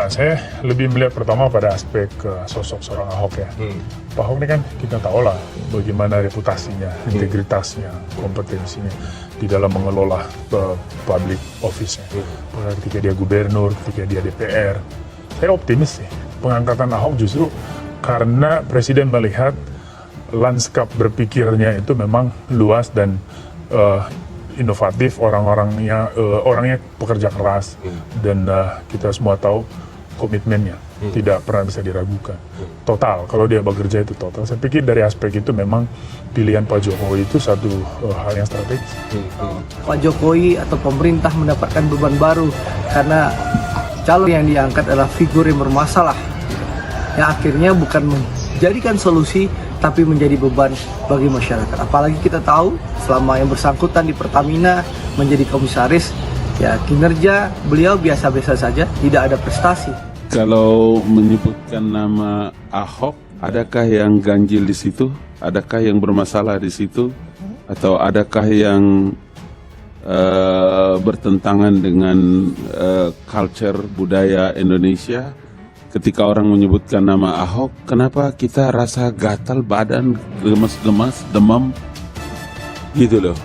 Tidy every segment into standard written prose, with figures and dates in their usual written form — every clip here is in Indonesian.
Ya, saya lebih melihat pertama pada aspek sosok seorang Ahok ya. Pak Ahok ini kan kita tahu lah bagaimana reputasinya, integritasnya, kompetensinya di dalam mengelola public office-nya. Ketika dia gubernur, ketika dia DPR, saya optimis sih pengangkatan Ahok justru karena Presiden melihat lanskap berpikirnya itu memang luas dan inovatif, orangnya pekerja keras dan kita semua tahu komitmennya tidak pernah bisa diragukan. Total, kalau dia bekerja itu total. Saya pikir dari aspek itu memang pilihan Pak Jokowi itu satu hal yang strategis. Pak Jokowi atau pemerintah mendapatkan beban baru karena calon yang diangkat adalah figur yang bermasalah, yang akhirnya bukan menjadikan solusi tapi menjadi beban bagi masyarakat. Apalagi kita tahu selama yang bersangkutan di Pertamina menjadi komisaris, ya kinerja beliau biasa-biasa saja, tidak ada prestasi. Kalau menyebutkan nama Ahok, adakah yang ganjil di situ? Adakah yang bermasalah di situ? Atau adakah yang bertentangan dengan culture budaya Indonesia? Ketika orang menyebutkan nama Ahok, kenapa kita rasa gatal badan, lemas-lemas, demam, gitu loh.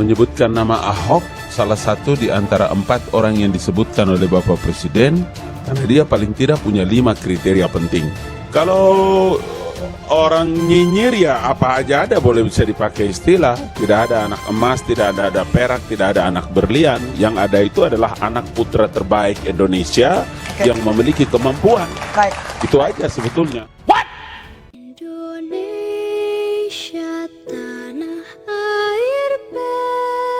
Menyebutkan nama Ahok, salah satu di antara 4 orang yang disebutkan oleh Bapak Presiden, karena dia paling tidak punya 5 kriteria penting. Kalau orang nyinyir ya apa aja ada, boleh bisa dipakai istilah. Tidak ada anak emas, tidak ada perak, tidak ada anak berlian. Yang ada itu adalah anak putra terbaik Indonesia yang memiliki kemampuan. Itu aja sebetulnya. Indonesia tanah air beta,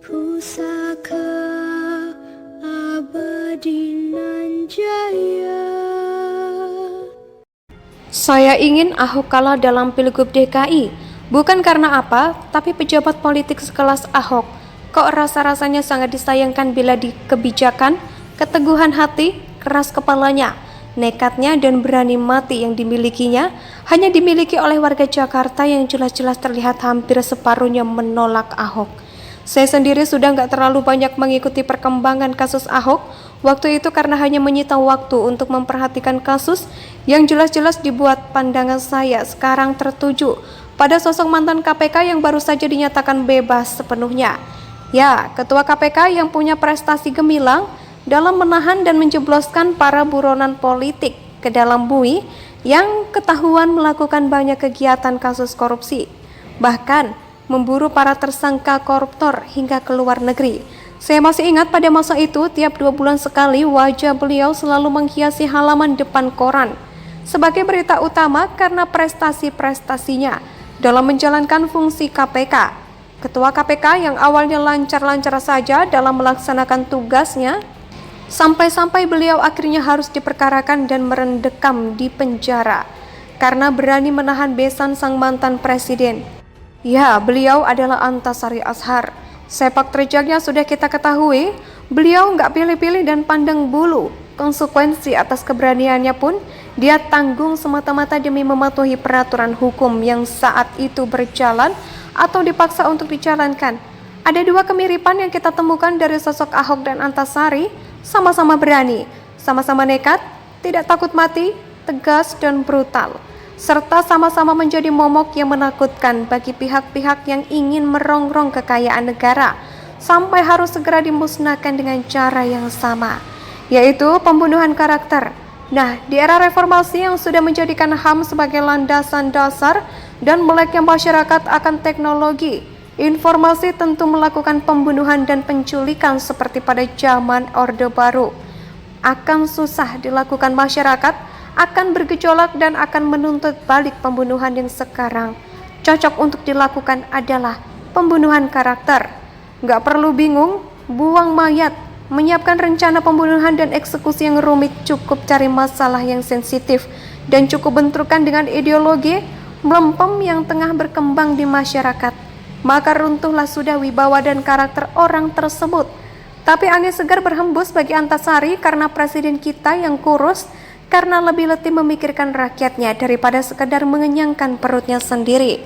pusaka abadi nan jaya. Saya ingin Ahok kalah dalam Pilgub DKI, bukan karena apa, tapi pejabat politik sekelas Ahok kok rasa-rasanya sangat disayangkan bila di kebijakan, keteguhan hati, keras kepalanya, nekatnya dan berani mati yang dimilikinya hanya dimiliki oleh warga Jakarta yang jelas-jelas terlihat hampir separuhnya menolak Ahok. Saya sendiri sudah nggak terlalu banyak mengikuti perkembangan kasus Ahok waktu itu karena hanya menyita waktu untuk memperhatikan kasus yang jelas-jelas dibuat pandangan saya sekarang tertuju pada sosok mantan KPK yang baru saja dinyatakan bebas sepenuhnya. Ya, Ketua KPK yang punya prestasi gemilang dalam menahan dan menjebloskan para buronan politik ke dalam bui yang ketahuan melakukan banyak kegiatan kasus korupsi, bahkan memburu para tersangka koruptor hingga ke luar negeri. Saya masih ingat pada masa itu tiap 2 bulan sekali wajah beliau selalu menghiasi halaman depan koran sebagai berita utama karena prestasi-prestasinya dalam menjalankan fungsi KPK. Ketua KPK yang awalnya lancar-lancar saja dalam melaksanakan tugasnya, sampai-sampai beliau akhirnya harus diperkarakan dan merendekam di penjara karena berani menahan besan sang mantan presiden. Ya, beliau adalah Antasari Ashar. Sepak terjangnya sudah kita ketahui, beliau nggak pilih-pilih dan pandang bulu. Konsekuensi atas keberaniannya pun dia tanggung semata-mata demi mematuhi peraturan hukum yang saat itu berjalan atau dipaksa untuk dijalankan. Ada 2 kemiripan yang kita temukan dari sosok Ahok dan Antasari, sama-sama berani, sama-sama nekat, tidak takut mati, tegas dan brutal, serta sama-sama menjadi momok yang menakutkan bagi pihak-pihak yang ingin merongrong kekayaan negara, sampai harus segera dimusnahkan dengan cara yang sama, yaitu pembunuhan karakter. Nah, di era reformasi yang sudah menjadikan HAM sebagai landasan dasar dan meleknya masyarakat akan teknologi, informasi tentu melakukan pembunuhan dan penculikan seperti pada zaman Orde Baru akan susah dilakukan masyarakat, akan bergejolak dan akan menuntut balik pembunuhan yang sekarang cocok untuk dilakukan adalah pembunuhan karakter. Nggak perlu bingung, buang mayat, menyiapkan rencana pembunuhan dan eksekusi yang rumit, cukup cari masalah yang sensitif dan cukup benturkan dengan ideologi melempem yang tengah berkembang di masyarakat. Maka runtuhlah sudah wibawa dan karakter orang tersebut. Tapi angin segar berhembus bagi Antasari karena presiden kita yang kurus, karena lebih letih memikirkan rakyatnya daripada sekedar mengenyangkan perutnya sendiri.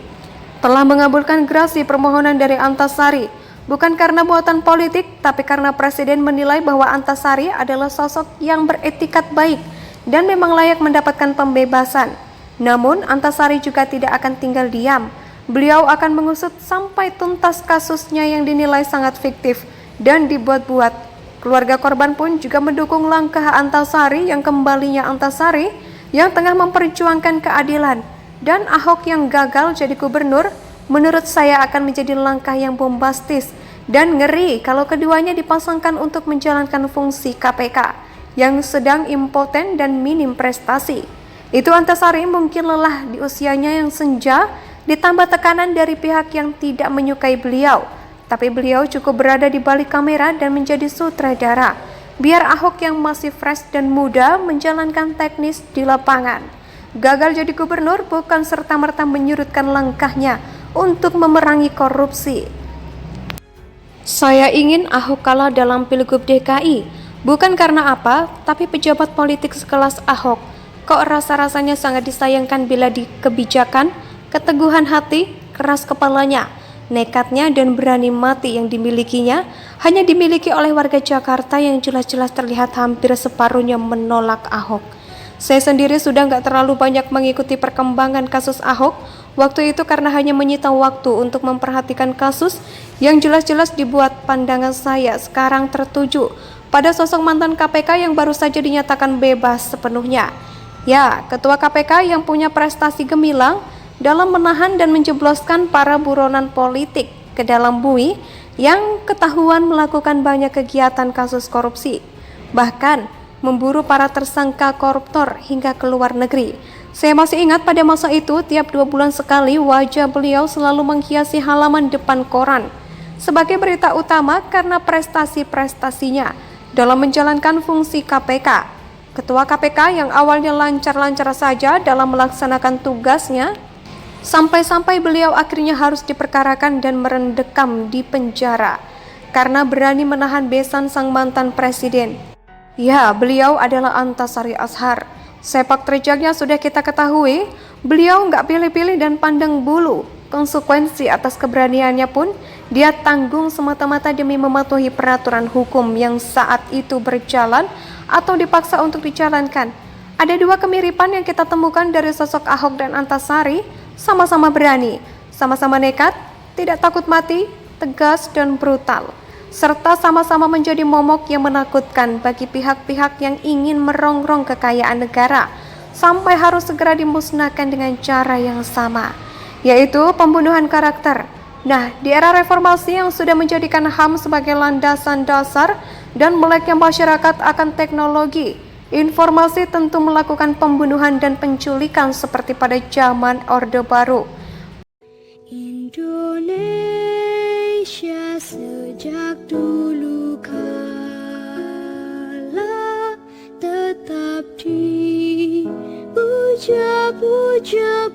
Telah mengabulkan gerasi permohonan dari Antasari, Bukan karena buatan politik, tapi karena Presiden menilai bahwa Antasari adalah sosok yang beretikat baik dan memang layak mendapatkan pembebasan. Namun, Antasari juga tidak akan tinggal diam. Beliau akan mengusut sampai tuntas kasusnya yang dinilai sangat fiktif dan dibuat-buat. Keluarga korban pun juga mendukung langkah Antasari yang kembalinya Antasari yang tengah memperjuangkan keadilan. Dan Ahok yang gagal jadi gubernur, menurut saya akan menjadi langkah yang bombastis dan ngeri kalau keduanya dipasangkan untuk menjalankan fungsi KPK yang sedang impoten dan minim prestasi. Itu Antasari mungkin lelah di usianya yang senja, ditambah tekanan dari pihak yang tidak menyukai beliau. Tapi beliau cukup berada di balik kamera dan menjadi sutradara, biar Ahok yang masih fresh dan muda menjalankan teknis di lapangan. Gagal jadi gubernur bukan serta-merta menyurutkan langkahnya untuk memerangi korupsi. Saya ingin Ahok kalah dalam Pilgub DKI, bukan karena apa, tapi pejabat politik sekelas Ahok kok rasa-rasanya sangat disayangkan bila di kebijakan, keteguhan hati, keras kepalanya, nekatnya dan berani mati yang dimilikinya hanya dimiliki oleh warga Jakarta yang jelas-jelas terlihat hampir separuhnya menolak Ahok. Saya sendiri sudah nggak terlalu banyak mengikuti perkembangan kasus Ahok waktu itu karena hanya menyita waktu untuk memperhatikan kasus yang jelas-jelas dibuat pandangan saya sekarang tertuju pada sosok mantan KPK yang baru saja dinyatakan bebas sepenuhnya. Ya, ketua KPK yang punya prestasi gemilang dalam menahan dan menjebloskan para buronan politik ke dalam bui yang ketahuan melakukan banyak kegiatan kasus korupsi, bahkan memburu para tersangka koruptor hingga ke luar negeri. Saya masih ingat pada masa itu tiap 2 bulan sekali wajah beliau selalu menghiasi halaman depan koran sebagai berita utama karena prestasi-prestasinya dalam menjalankan fungsi KPK. Ketua KPK yang awalnya lancar-lancar saja dalam melaksanakan tugasnya, sampai-sampai beliau akhirnya harus diperkarakan dan merendekam di penjara karena berani menahan besan sang mantan presiden. Ya, beliau adalah Antasari Azhar. Sepak terjangnya sudah kita ketahui, beliau nggak pilih-pilih dan pandang bulu. Konsekuensi atas keberaniannya pun dia tanggung semata-mata demi mematuhi peraturan hukum yang saat itu berjalan atau dipaksa untuk dijalankan. Ada 2 kemiripan yang kita temukan dari sosok Ahok dan Antasari, sama-sama berani, sama-sama nekat, tidak takut mati, tegas dan brutal, serta sama-sama menjadi momok yang menakutkan bagi pihak-pihak yang ingin merongrong kekayaan negara, sampai harus segera dimusnahkan dengan cara yang sama, yaitu pembunuhan karakter. Nah, di era reformasi yang sudah menjadikan HAM sebagai landasan dasar dan meleknya masyarakat akan teknologi, informasi tentu melakukan pembunuhan dan penculikan seperti pada zaman Orde Baru. Indonesia sejak dulu kala tetap dipuja-puja